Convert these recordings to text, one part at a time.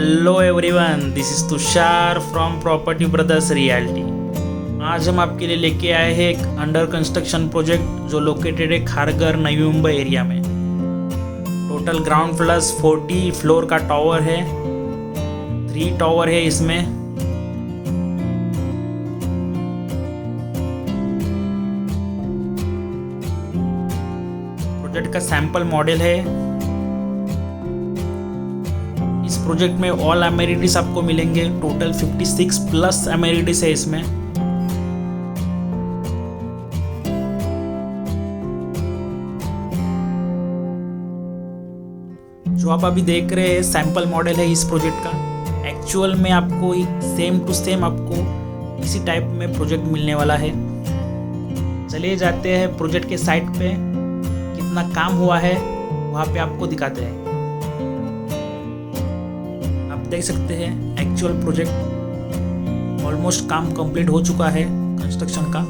Hello everyone, this is Tushar from property brothers realty. आज हम आपके लिए लेके आए हैं एक अंडर कंस्ट्रक्शन प्रोजेक्ट जो लोकेटेड है खारघर नवी मुंबई एरिया में। टोटल ग्राउंड प्लस 40 फ्लोर का टावर है। 3 टावर है इसमें। प्रोजेक्ट का सैंपल मॉडल है। इस प्रोजेक्ट में ऑल अमेनिटीज आपको मिलेंगे। टोटल 56 प्लस अमेनिटीज है इसमें। जो आप अभी देख रहे हैं सैंपल मॉडल है इस प्रोजेक्ट का। एक्चुअल में आपको सेम टू सेम आपको इसी टाइप में प्रोजेक्ट मिलने वाला है। चलिए जाते हैं प्रोजेक्ट के साइट पे, कितना काम हुआ है वहाँ पे आपको दिखाते हैं। देख सकते हैं एक्चुअल प्रोजेक्ट ऑलमोस्ट काम कंप्लीट हो चुका है कंस्ट्रक्शन का।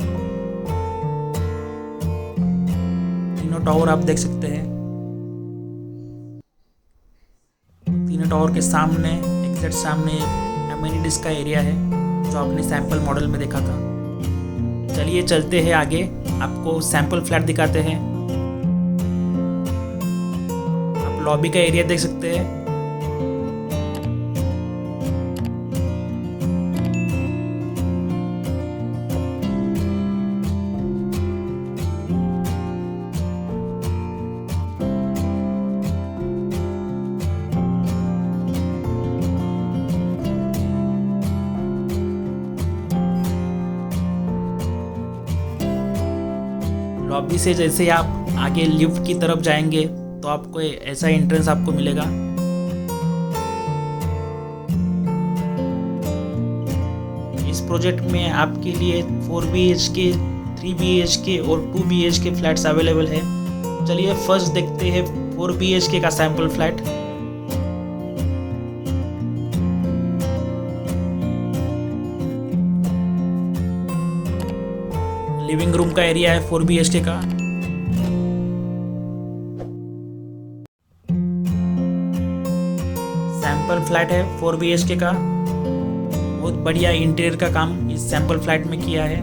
तीनों टावर आप देख सकते हैं। तीनों टावर के सामने एग्जैक्ट सामने एमिनिटीज का एरिया है जो आपने सैंपल मॉडल में देखा था। चलिए चलते हैं आगे, आपको सैंपल फ्लैट दिखाते हैं। आप लॉबी का एरिया देख सकते हैं। लॉबी से जैसे आप आगे लिफ्ट की तरफ जाएंगे तो आपको ऐसा एंट्रेंस आपको मिलेगा। इस प्रोजेक्ट में आपके लिए 4 BHK, 3 BHK और 2 BHK फ्लैट्स अवेलेबल है। चलिए फर्स्ट देखते हैं 4 BHK का सैंपल फ्लैट। लिविंग रूम का एरिया है 4 BHK का। सैंपल फ्लैट है 4 BHK का। बहुत बढ़िया इंटीरियर का काम इस सैंपल फ्लैट में किया है।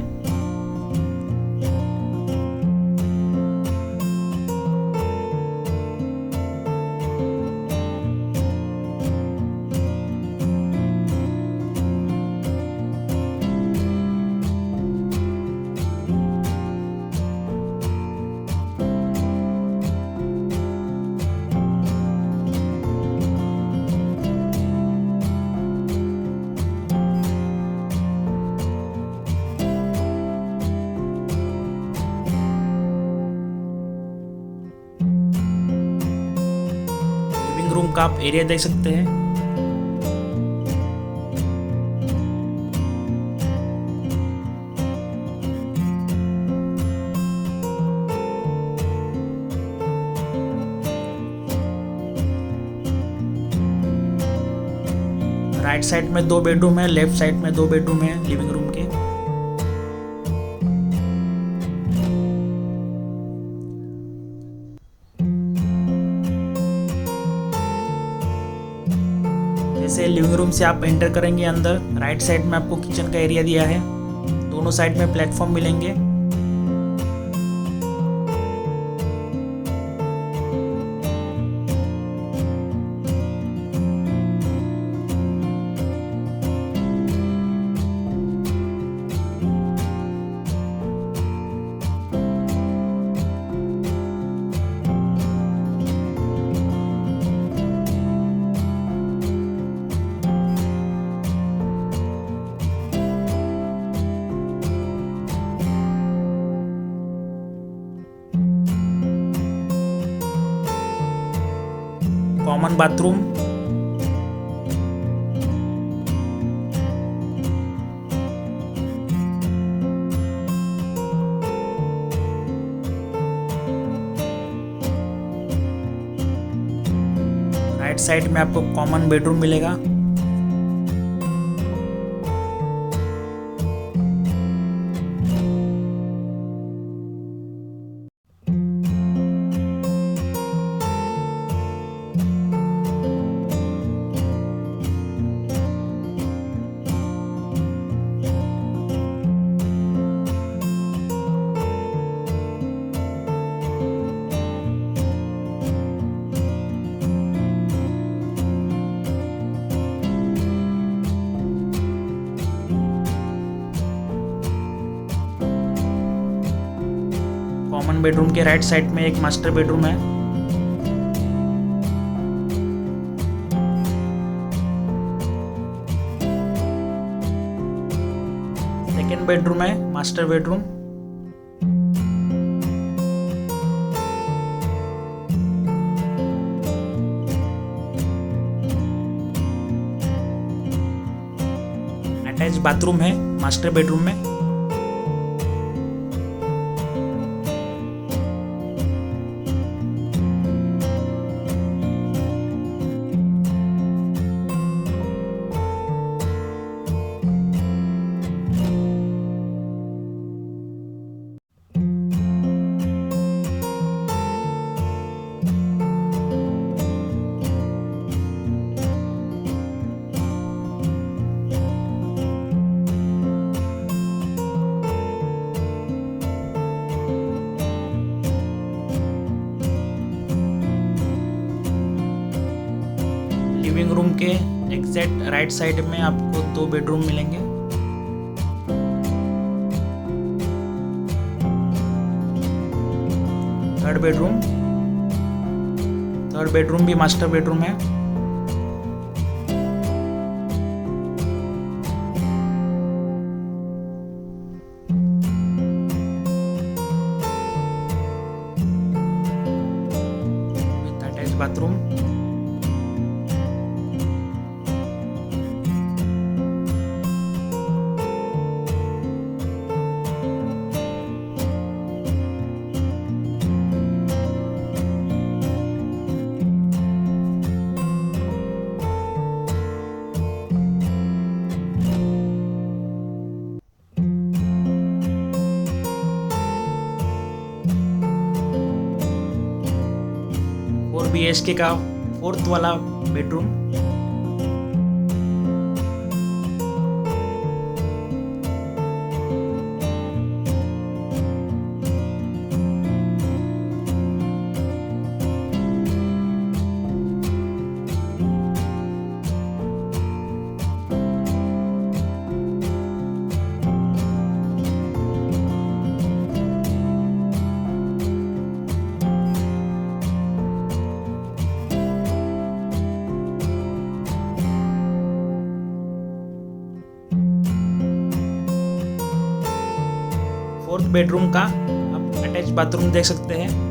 रूम का आप एरिया देख सकते हैं। राइट साइड में 2 बेडरूम है, लेफ्ट साइड में 2 बेडरूम है लिविंग रूम के। जैसे लिविंग रूम से आप एंटर करेंगे अंदर, राइट साइड में आपको किचन का एरिया दिया है। दोनों साइड में प्लेटफॉर्म मिलेंगे। कॉमन बाथरूम, राइट साइड में आपको कॉमन बेडरूम मिलेगा। कॉमन बेडरूम के राइट साइड में एक मास्टर बेडरूम है। सेकेंड बेडरूम है मास्टर बेडरूम। अटैच बाथरूम है मास्टर बेडरूम में। लिविंग रूम के एग्जैक्ट राइट साइड में आपको 2 बेडरूम मिलेंगे। थर्ड बेडरूम भी मास्टर बेडरूम है। With attach bathroom. BHK का 4th वाला बेडरूम। फोर्थ बेडरूम का आप अटैच बाथरूम देख सकते हैं।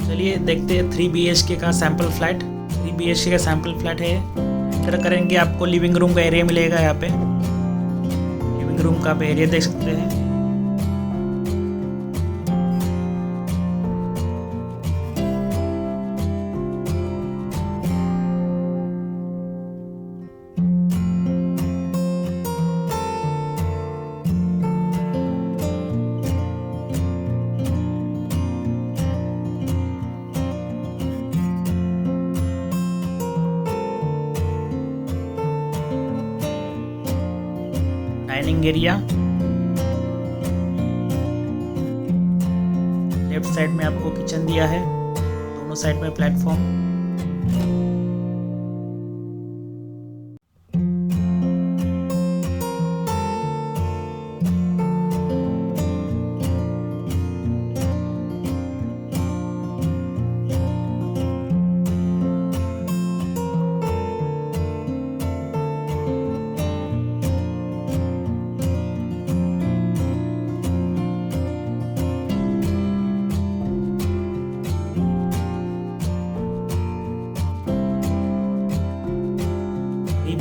चलिए देखते हैं 3 BHK का सैंपल फ्लैट। 3 BHK का सैंपल फ्लैट है। एंटर करेंगे आपको लिविंग रूम का एरिया मिलेगा। यहाँ पे लिविंग रूम का आप एरिया देख सकते हैं। डाइनिंग एरिया, लेफ्ट साइड में आपको किचन दिया है, दोनों साइड में प्लेटफॉर्म।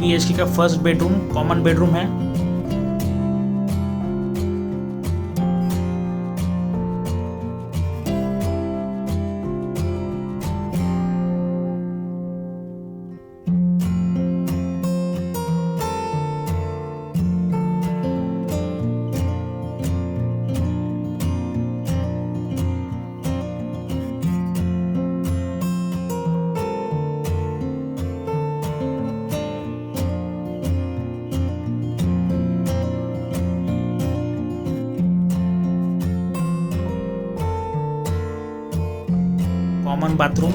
BHK का फर्स्ट बेडरूम कॉमन बेडरूम है। Common bathroom,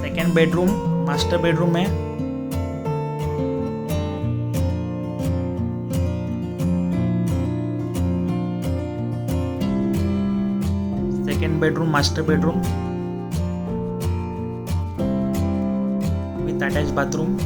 second bedroom master bedroom है। Second bedroom master bedroom with attach bathroom.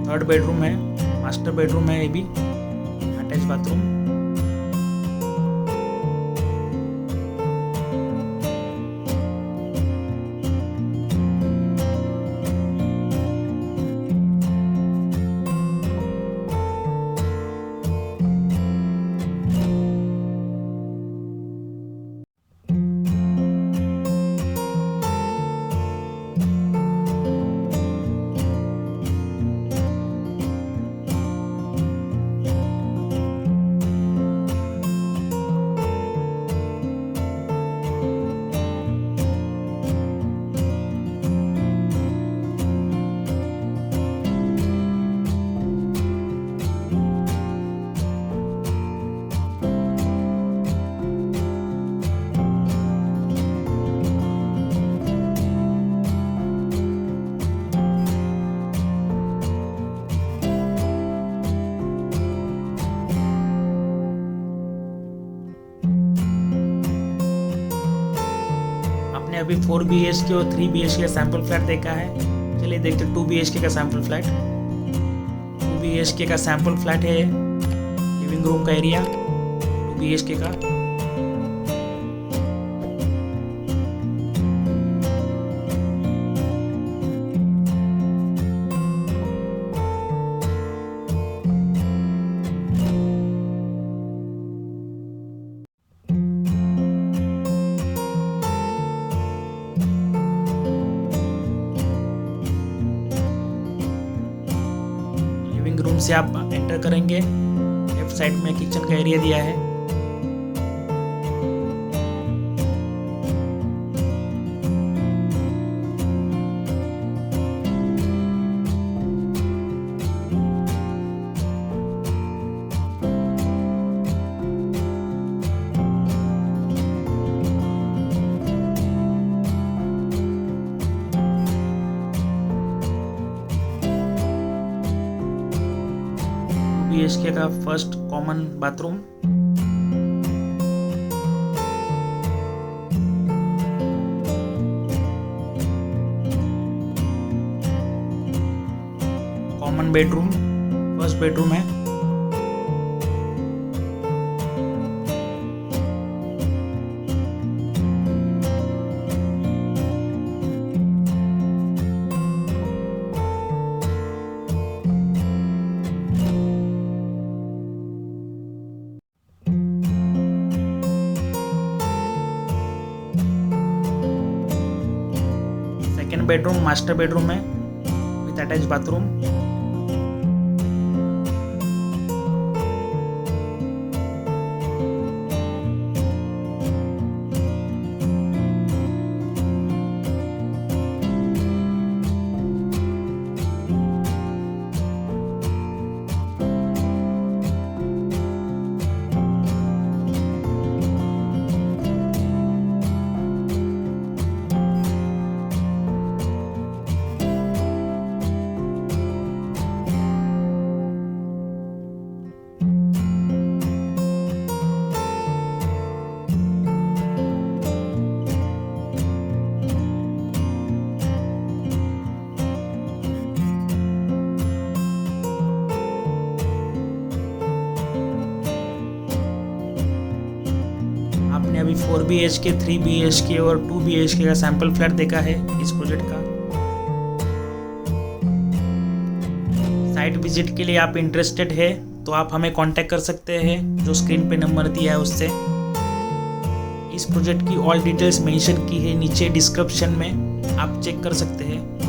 Third bedroom है, मास्टर बेडरूम है, ये भी अटैच बाथरूम। अभी 4 BHK और 3 BHK का सैम्पल फ्लैट देखा है। चलिए देखते 2 BHK का सैम्पल फ्लैट। 2 BHK का सैम्पल फ्लैट है, लिविंग रूम का एरिया 2 BHK का। रूम से आप एंटर करेंगे, लेफ्ट साइड में किचन का एरिया दिया है। BHK का first common bathroom, common bedroom, first bedroom है। सेकेंड बेडरूम मास्टर बेडरूम है विथ अटैच बाथरूम। आपने अभी 4 BHK, 3 BHK और 2 BHK का सैंपल फ्लैट देखा है इस प्रोजेक्ट का। साइट विजिट के लिए आप इंटरेस्टेड है तो आप हमें कांटेक्ट कर सकते हैं जो स्क्रीन पे नंबर दिया है उससे। इस प्रोजेक्ट की ऑल डिटेल्स मेंशन की है नीचे डिस्क्रिप्शन में, आप चेक कर सकते हैं।